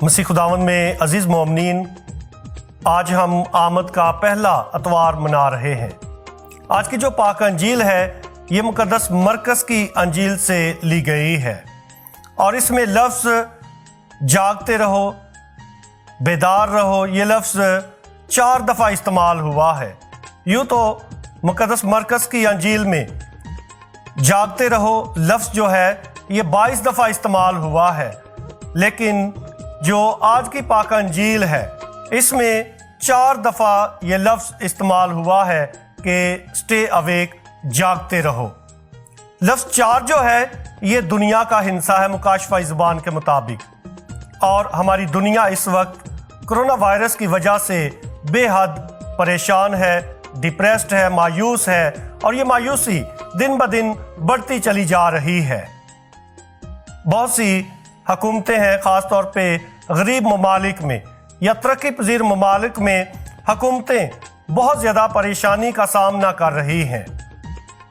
مسیح خداوند میں عزیز مومنین، آج ہم آمد کا پہلا اتوار منا رہے ہیں۔ آج کی جو پاک انجیل ہے یہ مقدس مرکز کی انجیل سے لی گئی ہے، اور اس میں لفظ جاگتے رہو، بیدار رہو، یہ لفظ 4 دفعہ استعمال ہوا ہے۔ یوں تو مقدس مرکز کی انجیل میں جاگتے رہو لفظ جو ہے یہ 22 دفعہ استعمال ہوا ہے، لیکن جو آج کی پاک انجیل ہے اس میں 4 دفعہ یہ لفظ استعمال ہوا ہے کہ سٹے اویک، جاگتے رہو۔ لفظ 4 جو ہے یہ دنیا کا ہنسا ہے مکاشفہ زبان کے مطابق، اور ہماری دنیا اس وقت کرونا وائرس کی وجہ سے بے حد پریشان ہے، ڈپریسڈ ہے، مایوس ہے، اور یہ مایوسی دن بدن بڑھتی چلی جا رہی ہے۔ بہت سی حکومتیں ہیں، خاص طور پہ غریب ممالک میں یا ترقی پذیر ممالک میں حکومتیں بہت زیادہ پریشانی کا سامنا کر رہی ہیں۔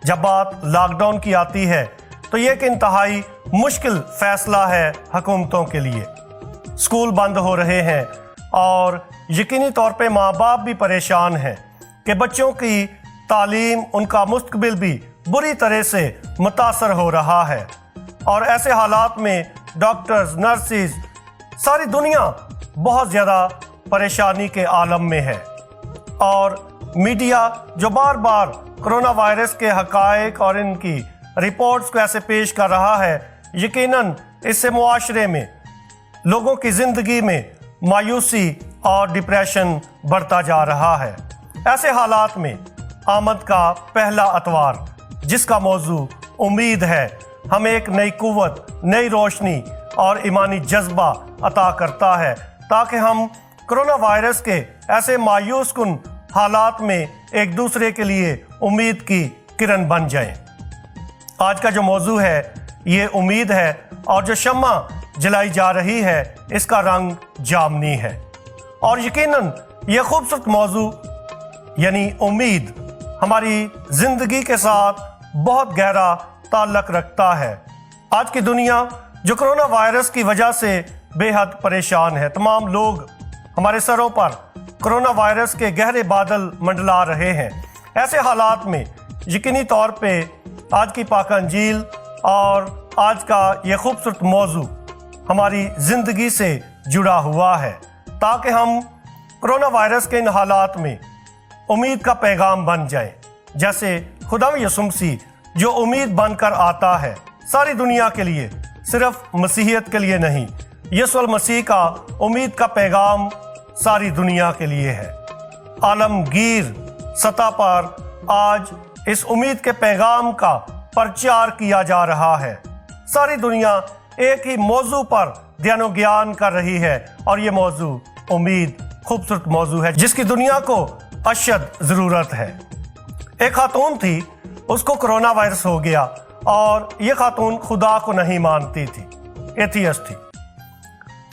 جب بات لاک ڈاؤن کی آتی ہے تو یہ ایک انتہائی مشکل فیصلہ ہے حکومتوں کے لیے۔ اسکول بند ہو رہے ہیں اور یقینی طور پہ ماں باپ بھی پریشان ہیں کہ بچوں کی تعلیم، ان کا مستقبل بھی بری طرح سے متاثر ہو رہا ہے، اور ایسے حالات میں ڈاکٹرز، نرسز، ساری دنیا بہت زیادہ پریشانی کے عالم میں ہے، اور میڈیا جو بار بار کرونا وائرس کے حقائق اور ان کی رپورٹس کو ایسے پیش کر رہا ہے، یقیناً اس سے معاشرے میں، لوگوں کی زندگی میں مایوسی اور ڈپریشن بڑھتا جا رہا ہے۔ ایسے حالات میں آمد کا پہلا اتوار جس کا موضوع امید ہے، ہمیں ایک نئی قوت، نئی روشنی اور ایمانی جذبہ عطا کرتا ہے تاکہ ہم کرونا وائرس کے ایسے مایوس کن حالات میں ایک دوسرے کے لیے امید کی کرن بن جائیں۔ آج کا جو موضوع ہے یہ امید ہے، اور جو شمع جلائی جا رہی ہے اس کا رنگ جامنی ہے، اور یقیناً یہ خوبصورت موضوع یعنی امید ہماری زندگی کے ساتھ بہت گہرا تعلق رکھتا ہے۔ آج کی دنیا جو کرونا وائرس کی وجہ سے بے حد پریشان ہے، تمام لوگ ہمارے سروں پر کرونا وائرس کے گہرے بادل منڈلا رہے ہیں۔ ایسے حالات میں یقینی طور پہ آج کی پاک انجیل اور آج کا یہ خوبصورت موضوع ہماری زندگی سے جڑا ہوا ہے تاکہ ہم کرونا وائرس کے ان حالات میں امید کا پیغام بن جائیں، جیسے خدا یسوع مسیح جو امید بن کر آتا ہے ساری دنیا کے لیے، صرف مسیحیت کے لیے نہیں۔ یسوع المسیح کا امید کا پیغام ساری دنیا کے لیے ہے۔ عالمگیر سطح پر آج اس امید کے پیغام کا پرچار کیا جا رہا ہے۔ ساری دنیا ایک ہی موضوع پر دھیان و گیان کر رہی ہے، اور یہ موضوع امید خوبصورت موضوع ہے جس کی دنیا کو اشد ضرورت ہے۔ ایک خاتون تھی، اس کو کرونا وائرس ہو گیا، اور یہ خاتون خدا کو نہیں مانتی تھی، ایتھیسٹ تھی،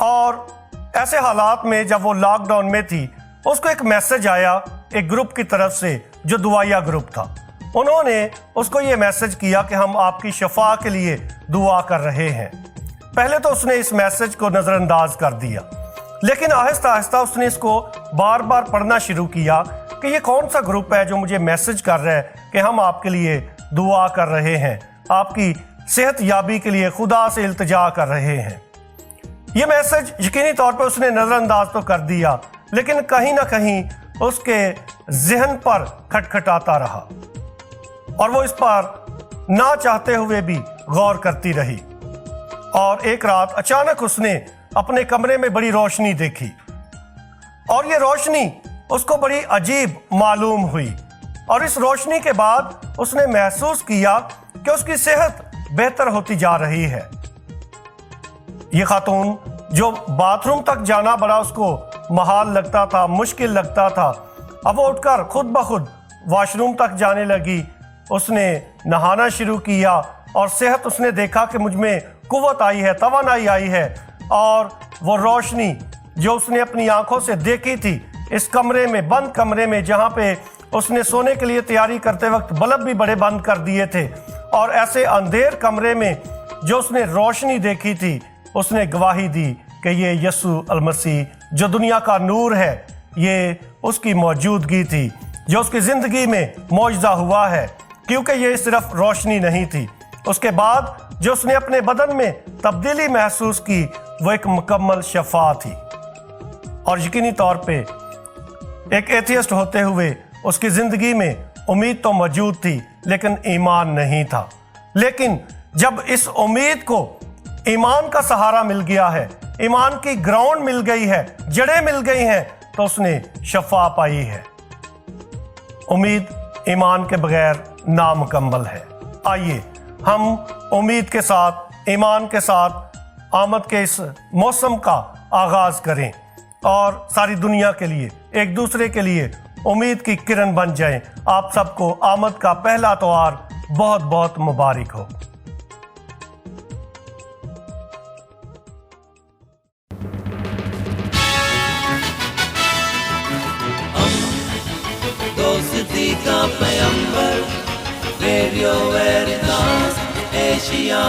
اور ایسے حالات میں جب وہ لاک ڈاؤن میں تھی اس کو ایک میسج آیا ایک گروپ کی طرف سے جو دعائیہ گروپ تھا۔ انہوں نے اس کو یہ میسج کیا کہ ہم آپ کی شفا کے لیے دعا کر رہے ہیں۔ پہلے تو اس نے اس میسج کو نظر انداز کر دیا، لیکن آہستہ آہستہ اس نے اس کو بار بار پڑھنا شروع کیا کہ یہ کون سا گروپ ہے جو مجھے میسج کر رہا ہے کہ ہم آپ کے لیے دعا کر رہے ہیں، آپ کی صحت یابی کے لیے خدا سے التجا کر رہے ہیں۔ یہ میسج یقینی طور پر اس نے نظر انداز تو کر دیا، لیکن کہیں نہ کہیں اس کے ذہن پر کھٹکھٹاتا رہا، اور وہ اس پر نہ چاہتے ہوئے بھی غور کرتی رہی۔ اور ایک رات اچانک اس نے اپنے کمرے میں بڑی روشنی دیکھی، اور یہ روشنی اس کو بڑی عجیب معلوم ہوئی، اور اس روشنی کے بعد اس نے محسوس کیا کہ اس کی صحت بہتر ہوتی جا رہی ہے۔ یہ خاتون جو باتھ روم تک جانا بڑا اس کو محال لگتا تھا، مشکل لگتا تھا، اب وہ اٹھ کر خود بخود واش روم تک جانے لگی۔ اس نے نہانا شروع کیا، اور صحت اس نے دیکھا کہ مجھ میں قوت آئی ہے، توانائی آئی ہے، اور وہ روشنی جو اس نے اپنی آنکھوں سے دیکھی تھی اس کمرے میں، بند کمرے میں، جہاں پہ اس نے سونے کے لیے تیاری کرتے وقت بلب بھی بڑے بند کر دیے تھے، اور ایسے اندھیر کمرے میں جو اس نے روشنی دیکھی تھی، اس نے گواہی دی کہ یہ یسوع المسیح جو دنیا کا نور ہے، یہ اس کی موجودگی تھی جو اس کی زندگی میں معجزہ ہوا ہے، کیونکہ یہ صرف روشنی نہیں تھی۔ اس کے بعد جو اس نے اپنے بدن میں تبدیلی محسوس کی وہ ایک مکمل شفا تھی۔ اور یقینی طور پہ ایک ایتھیسٹ ہوتے ہوئے اس کی زندگی میں امید تو موجود تھی لیکن ایمان نہیں تھا۔ لیکن جب اس امید کو ایمان کا سہارا مل گیا ہے، ایمان کی گراؤنڈ مل گئی ہے، جڑیں مل گئی ہیں، تو اس نے شفا پائی ہے۔ امید ایمان کے بغیر نامکمل ہے۔ آئیے ہم امید کے ساتھ، ایمان کے ساتھ آمد کے اس موسم کا آغاز کریں اور ساری دنیا کے لیے، ایک دوسرے کے لیے امید کی کرن بن جائیں۔ آپ سب کو آمد کا پہلا اتوار بہت بہت مبارک ہو۔ دوستی کا پیمبر، ریڈیو ویریتاس ایشیا۔